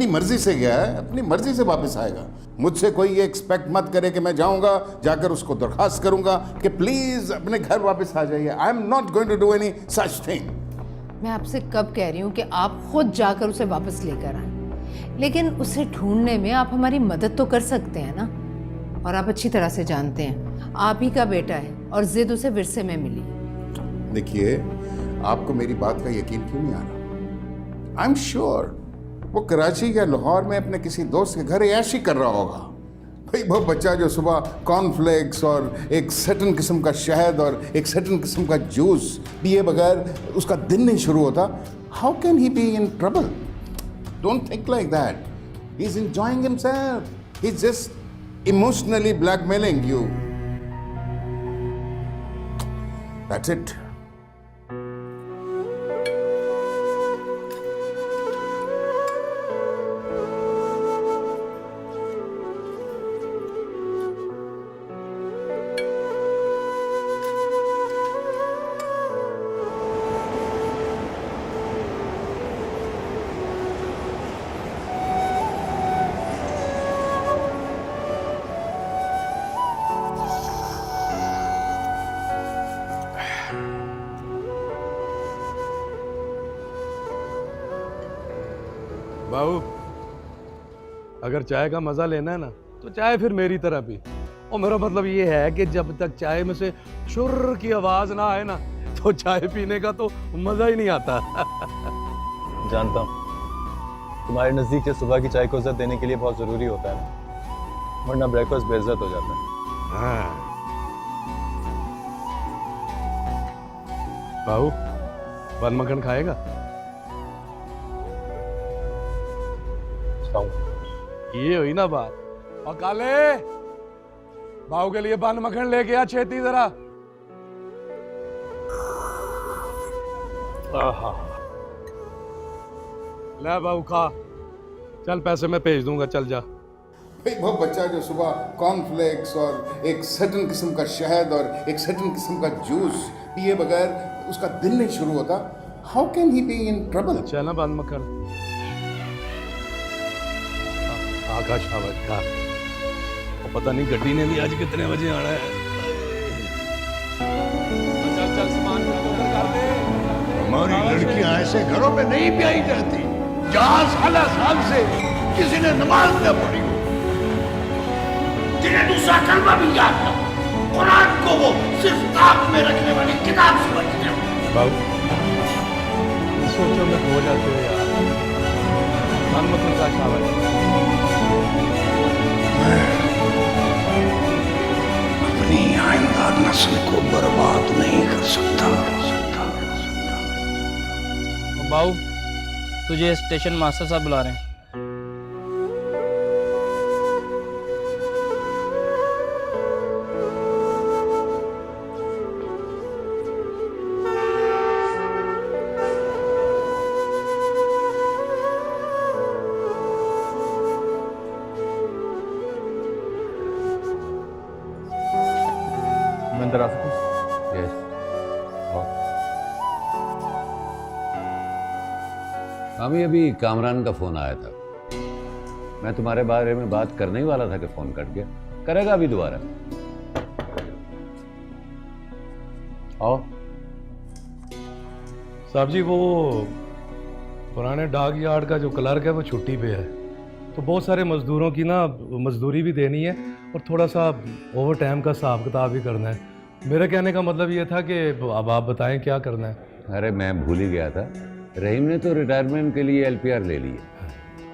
अपनी मर्जी से गया है, अपनी मर्जी से वापस आएगा। मुझसे कोई ये एक्सपेक्ट मत करे कि मैं जाऊंगा, जाकर उसको दरखास्त करूंगा कि प्लीज अपने घर वापस आ जाइए। I am not going to do any such thing. मैं आपसे कब कह रही हूँ कि आप खुद जाकर उसे वापस लेकर आए, लेकिन उसे ढूंढने में आप हमारी मदद तो कर सकते हैं ना। और आप अच्छी तरह से जानते हैं आप ही का बेटा है और जिद उसे विरसे में मिली। देखिए, आपको मेरी बात का यकीन क्यों नहीं आ रहा? आई एम श्योर वो कराची या लाहौर में अपने किसी दोस्त के घर ऐश ही कर रहा होगा। भाई वो बच्चा जो सुबह कॉर्नफ्लेक्स और एक सर्टन किस्म का शहद और एक सर्टन किस्म का जूस पिए बगैर उसका दिन नहीं शुरू होता, how can he be in trouble? Don't think like that. He is enjoying himself. He is just emotionally blackmailing you. That's it. बाबू, अगर चाय का मजा लेना है ना तो चाय फिर मेरी तरह पी। और मेरा मतलब ये है कि जब तक चाय में से शुर्र की आवाज ना आए ना तो चाय पीने का तो मजा ही नहीं आता। जानता हूँ तुम्हारे नजदीक से सुबह की चाय को इज्जत देने के लिए बहुत जरूरी होता है, वरना ब्रेकफास्ट बेइज्जत हो जाता है। हाँ। बाबू, बन मक्खन खाएगा? ये हुई ना बात। और काले, बाबू के लिए बन मक्खन लेके आ छेती जरा। ले बाबू खा। चल पैसे मैं भेज दूंगा, चल जा। भाई वो बच्चा जो सुबह कॉर्नफ्लेक्स और एक सर्टन किस्म का शहद और एक सर्टन किस्म का जूस पिए बगैर उसका दिन नहीं शुरू होता, how can he be in trouble? चल ना बन मक्खन। आकाश आवाज का और पता नहीं गड्डी ने भी आज कितने बजे आना है। चल चल सामान कर दे। हमारी लड़कियां ऐसे घरों में नहीं ब्याही जाती जहां साल से किसी ने नमाज न पढ़ी हो, जिन्हें दूसरा कलमा भी याद न हो, कुरान को वो सिर्फ ताक में रखने वाली किताब समझते हो। बाबू, सोचो में खो जाते हो यार। मन का शाबाश। अपनी आइंदा नस्ल को बर्बाद नहीं कर सकता। बाबू, तुझे स्टेशन मास्टर साहब बुला रहे हैं। अंदर आ सकूं? यस। हमें अभी कामरान का फोन आया था। मैं तुम्हारे बारे में बात करने ही वाला था कि फोन कट गया। करेगा अभी दोबारा। आओ साहब जी, वो पुराने डाक यार्ड का जो क्लर्क है वो छुट्टी पे है, तो बहुत सारे मजदूरों की ना मजदूरी भी देनी है और थोड़ा सा ओवर टाइम का हिसाब किताब भी करना है। मेरे कहने का मतलब ये था कि अब आप बताएं क्या करना है। अरे मैं भूल ही गया था, रहीम ने तो रिटायरमेंट के लिए LPR ले ली है।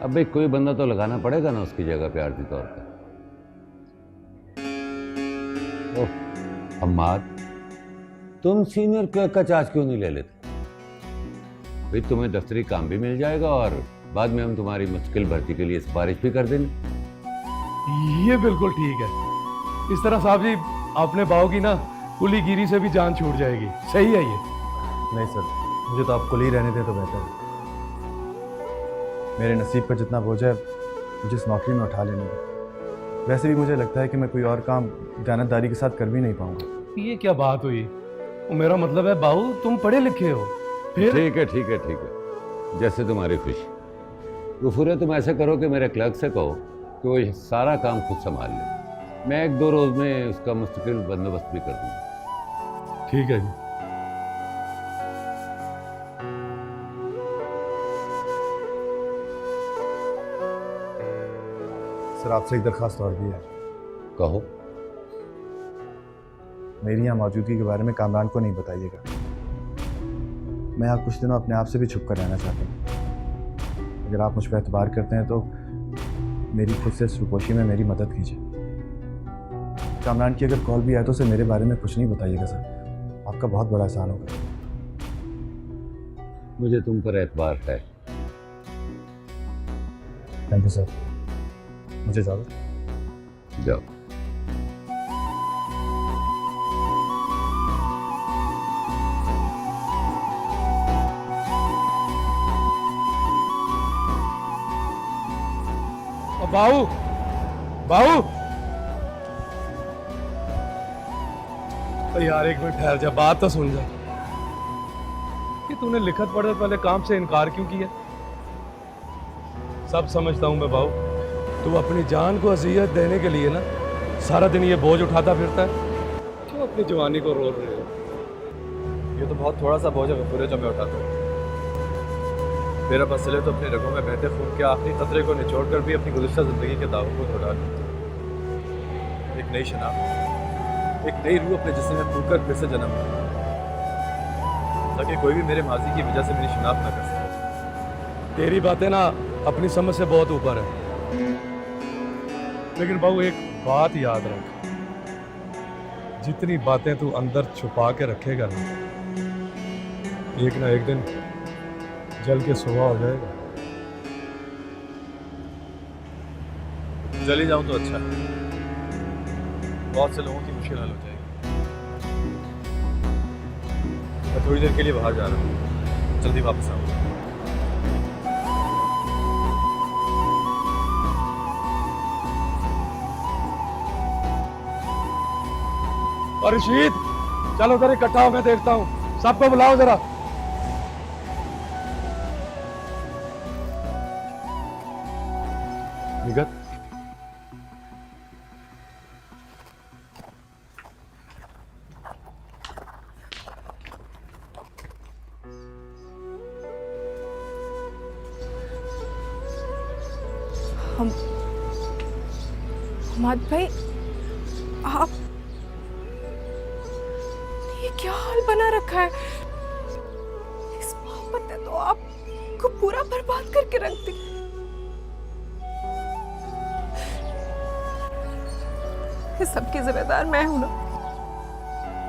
अब भाई कोई बंदा तो लगाना पड़ेगा ना उसकी जगह पे आर्थिक तौर पर। ओह अम्माद, तुम सीनियर क्लर्क का चार्ज क्यों नहीं ले लेते? भाई तुम्हें दफ्तरी काम भी मिल जाएगा और बाद में हम तुम्हारी मुश्किल भर्ती के लिए सिफारिश भी कर देंगे। ये बिल्कुल ठीक है। इस तरह साहब जी आपने बाव की ना कुलीगिरी से भी जान छूट जाएगी। सही है ये? नहीं सर, मुझे तो आप कुली रहने थे तो बेहतर है। मेरे नसीब पर जितना बोझ है मुझे इस नौकरी में उठा लेने दो। वैसे भी मुझे लगता है कि मैं कोई और काम दयानतदारी के साथ कर भी नहीं पाऊंगा। ये क्या बात हुई? मेरा मतलब है बाबू तुम पढ़े लिखे हो। फिर ठीक है, जैसे तुम्हारी खुशी। गफूर तुम ऐसा करो कि मेरे क्लर्क से कहो कि वो ये सारा काम खुद संभाल ले। मैं 1-2 रोज में उसका मुस्तकिल बंदोबस्त भी कर दूंगा। ठीक है जी। सर आपसे एक दरखास्त और भी है। कहो। मेरी यहाँ मौजूदगी के बारे में कामरान को नहीं बताइएगा। मैं यहाँ कुछ दिनों अपने आप से भी छुप कर रहना चाहता हूँ। अगर आप मुझ पर एतबार करते हैं तो मेरी खुद से इस रुपोशी में मेरी मदद कीजिए। कामरान की अगर कॉल भी आए तो उसे मेरे बारे में कुछ नहीं बताइएगा सर, आपका बहुत बड़ा एहसान होगा। मुझे तुम पर एतबार है। Thank you sir. मुझे इजाज़त। जाओ। बाबू बाबू, यार एक मिनट ठहर जा, बात तो सुन जा। कि तूने लिखत पढ़त वाले काम से इनकार क्यों किया? सब समझता हूं मैं बाबू, तू अपनी जान को अजियत देने के लिए ना सारा दिन ये बोझ उठाता फिरता है। क्यों अपनी जवानी को रोल रहे हो? ये तो बहुत थोड़ा सा बोझ है पूरे जो मैं उठाता हूँ। मेरा मसले तो अपने रगों में बहते खून के आखिरी खतरे को निचोड़कर भी अपनी गुज़िश्ता ज़िंदगी के दावों को उड़ा देता। एक नई शनाख्त, एक नई रूह अपने जिस्म में फूंक कर फिर से जन्म लिया, ताकि कोई भी मेरे माजी की वजह से मेरी शनाख्त ना कर सके। तेरी बातें ना अपनी समझ से बहुत ऊपर है, लेकिन बाबू एक बात याद रख, जितनी बातें तू अंदर छुपा के रखेगा ना, एक ना एक दिन जल के सुबह हो जाएगा। जल ही जाऊं तो अच्छा है, बहुत से लोगों की मुश्किल हल हो जाएगी। मैं थोड़ी देर के लिए बाहर जा रहा हूँ, जल्दी वापस आऊंगा। और रशीद, चलो उधर इकट्ठा हो, मैं देखता हूँ। सबको बुलाओ जरा। निगत, हमाद भाई, आप ये क्या हाल बना रखा है? इस मोहब्बत ने तो आपको पूरा बर्बाद करके रख दी। इस सब की जिम्मेदार मैं हूं ना,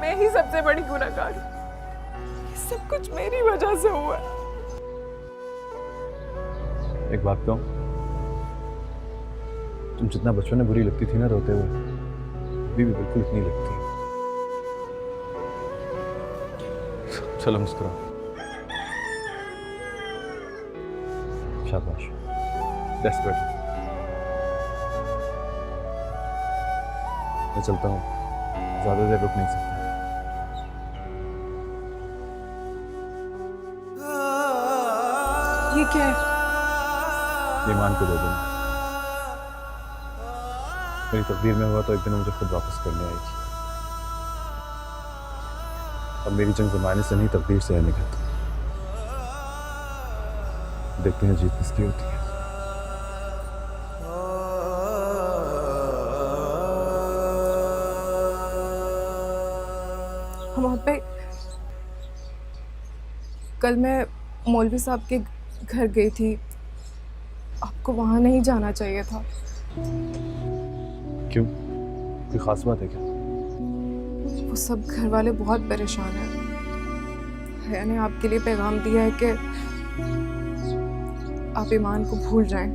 मैं ही सबसे बड़ी गुनहगार हूं। ये सब कुछ मेरी वजह से हुआ है। एक बात कहूँ, तुम जितना बचपन में बुरी लगती थी ना रोते हुए, अभी भी बिल्कुल इतनी लगती। चलो मुस्कुराओ। शाबाश। डेस्परेट। मैं चलता हूँ, ज्यादा देर रुक नहीं सकता। ये क्या है? ईमान को दे दूँ। मेरी तकदीर में हुआ तो एक दिन मुझे खुद वापस करने आएगी। अब मेरी जंग ज़माने से नहीं, तकदीर से है निकलती। देखते हैं जीत किसकी होती है। हमाद भाई, कल मैं मौलवी साहब के घर गई थी। आपको वहां नहीं जाना चाहिए था। क्यों? कोई खास बात है क्या? वो सब घर वाले बहुत परेशान हैं। हया ने आपके लिए पैगाम दिया है कि आप ईमान को भूल जाएं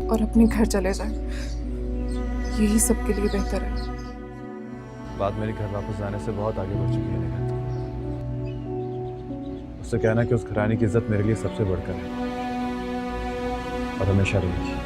और अपने घर चले जाएं। यही सबके लिए बेहतर है। बात मेरे घर वापस जाने से बहुत आगे बढ़ चुकी है निगत। उससे कहना कि उस घराने की इज्जत मेरे लिए सबसे बढ़कर है और हमेशा रहेगी।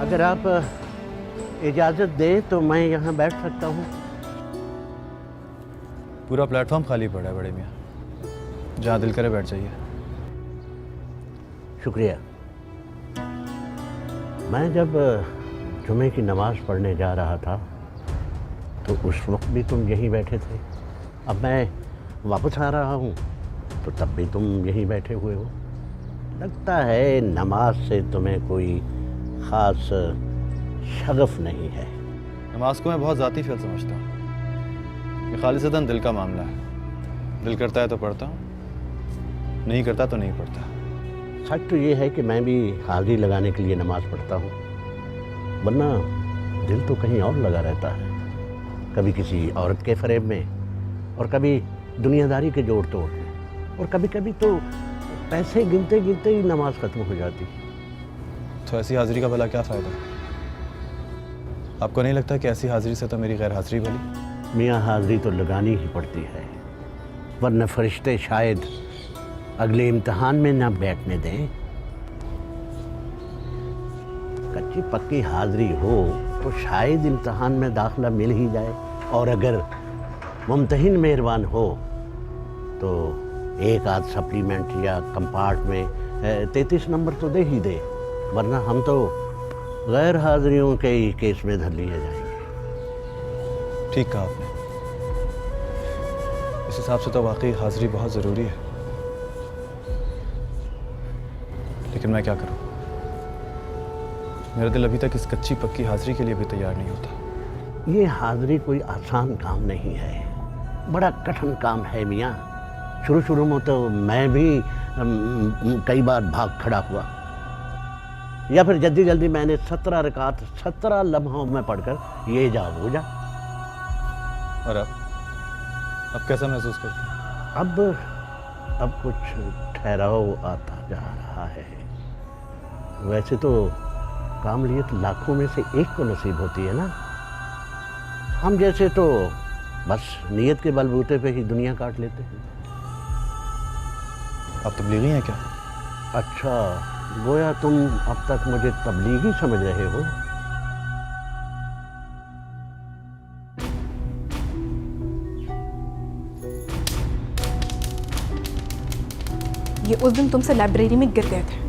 अगर आप इजाज़त दें तो मैं यहाँ बैठ सकता हूँ। पूरा प्लेटफॉर्म खाली पड़ा है बड़े मियाँ, जहाँ दिल करे बैठ जाइए। शुक्रिया। मैं जब जुमे की नमाज़ पढ़ने जा रहा था तो उस वक्त भी तुम यहीं बैठे थे। अब मैं वापस आ रहा हूँ तो तब भी तुम यहीं बैठे हुए हो। लगता है नमाज से तुम्हें कोई ख़ास शगफ नहीं है। नमाज को मैं बहुत ज़ाती फ़िल समझता हूँ। ये खालिसतन दिल का मामला है। दिल करता है तो पढ़ता हूँ, नहीं करता तो नहीं पढ़ता। सच तो ये है कि मैं भी हाज़िरी लगाने के लिए नमाज़ पढ़ता हूँ, वरना दिल तो कहीं और लगा रहता है। कभी किसी औरत के फ़रेब में, और कभी दुनियादारी के जोड़ तोड़ में, और कभी कभी तो पैसे गिनते गिनते ही नमाज ख़त्म हो जाती है। तो ऐसी हाज़िरी का भला क्या फ़ायदा? आपको नहीं लगता कि ऐसी हाज़िरी से तो मेरी गैर हाज़िरी भली? मियाँ, हाज़िरी तो लगानी ही पड़ती है, वरना फरिश्ते शायद अगले इम्तिहान में ना बैठने दें। कच्ची पक्की हाज़िरी हो तो शायद इम्तिहान में दाखिला मिल ही जाए, और अगर मुम्तहिन मेहरबान हो तो एक आध सप्लीमेंट या कंपार्ट में 33 नंबर तो दे ही दे, वरना हम तो गैर हाज़िरियों के ही केस में धर लिए जाएंगे। ठीक कहा आपने। इस हिसाब से तो वाकई हाज़िरी बहुत ज़रूरी है, लेकिन मैं क्या करूं? मेरा दिल अभी तक इस कच्ची पक्की हाज़िरी के लिए भी तैयार नहीं होता। ये हाज़िरी कोई आसान काम नहीं है, बड़ा कठिन काम है मियाँ। शुरू में तो मैं भी कई बार भाग खड़ा हुआ, या फिर जल्दी मैंने 17 रकात 17 लम्हों में पढ़कर ये जा वो जा। और अब कैसा महसूस करते हैं? अब कुछ ठहराव आता जा रहा है। वैसे तो कामलियत लाखों में से एक को नसीब होती है ना। हम जैसे तो बस नीयत के बलबूते पे ही दुनिया काट लेते हैं। आप तबलीगी हैं क्या? अच्छा, गोया तुम अब तक मुझे तबलीगी समझ रहे हो। ये उस दिन तुमसे लाइब्रेरी में गिर गए थे,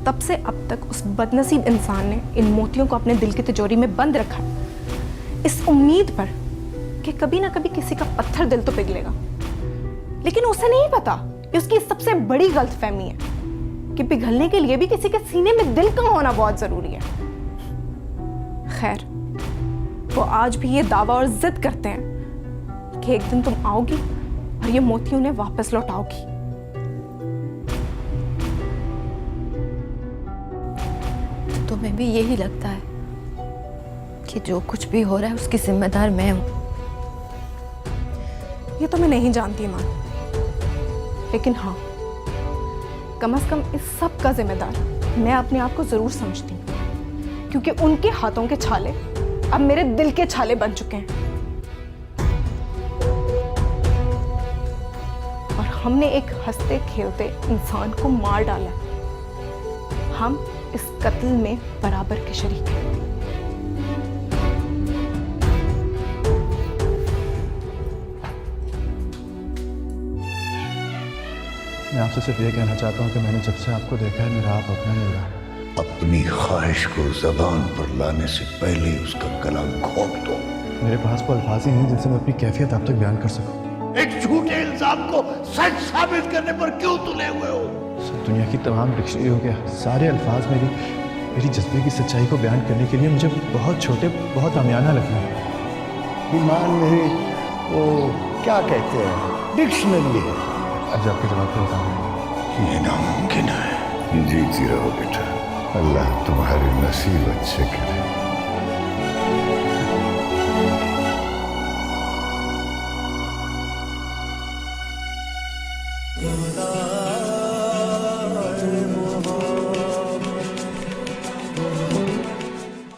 तब से अब तक उस बदनसीब इंसान ने इन मोतियों को अपने दिल की तिजोरी में बंद रखा, इस उम्मीद पर कि कभी ना कभी किसी का पत्थर दिल तो पिघलेगा। लेकिन उसे नहीं पता कि उसकी सबसे बड़ी गलतफहमी है कि पिघलने के लिए भी किसी के सीने में दिल का होना बहुत जरूरी है। खैर, वो आज भी ये दावा और जिद करते हैं कि एक दिन तुम आओगी और ये मोती उन्हें वापस लौटाओगी। तुम्हें भी यही लगता है कि जो कुछ भी हो रहा है उसकी जिम्मेदार मैं हूं? ये तो मैं नहीं जानती मां, लेकिन हाँ, कम से कम इस सब का जिम्मेदार मैं अपने आप को जरूर समझती हूँ, क्योंकि उनके हाथों के छाले अब मेरे दिल के छाले बन चुके हैं। और हमने एक हंसते खेलते इंसान को मार डाला। हम इस कत्ल में बराबर के शरीक हैं। मैं आपसे सिर्फ ये कहना चाहता हूँ कि मैंने जब से आपको देखा है मेरा आप अपना नहीं रहा। अपनी ख्वाहिश को जबान पर लाने से पहले ही उसका कलाम घोंट दो। मेरे पास वो अल्फाज ही नहीं जिनसे मैं अपनी कैफियत आप तक बयान कर सकूं। एक झूठे इल्जाम को सच साबित करने पर क्यों तुले हुए हो? दुनिया की तमाम डिक्शनरियों के सारे अल्फाज मेरी जज्बे की सच्चाई को बयान करने के लिए मुझे बहुत छोटे, बहुत आमियाना लगता है। ईमान मेरी वो क्या कहते हैं, डिक्शनरी है। आज आपके जवाब पे बताऊंगा। ये नामुमकिन है। जीती रहो बेटा, अल्लाह तुम्हारे नसीब अच्छे करे।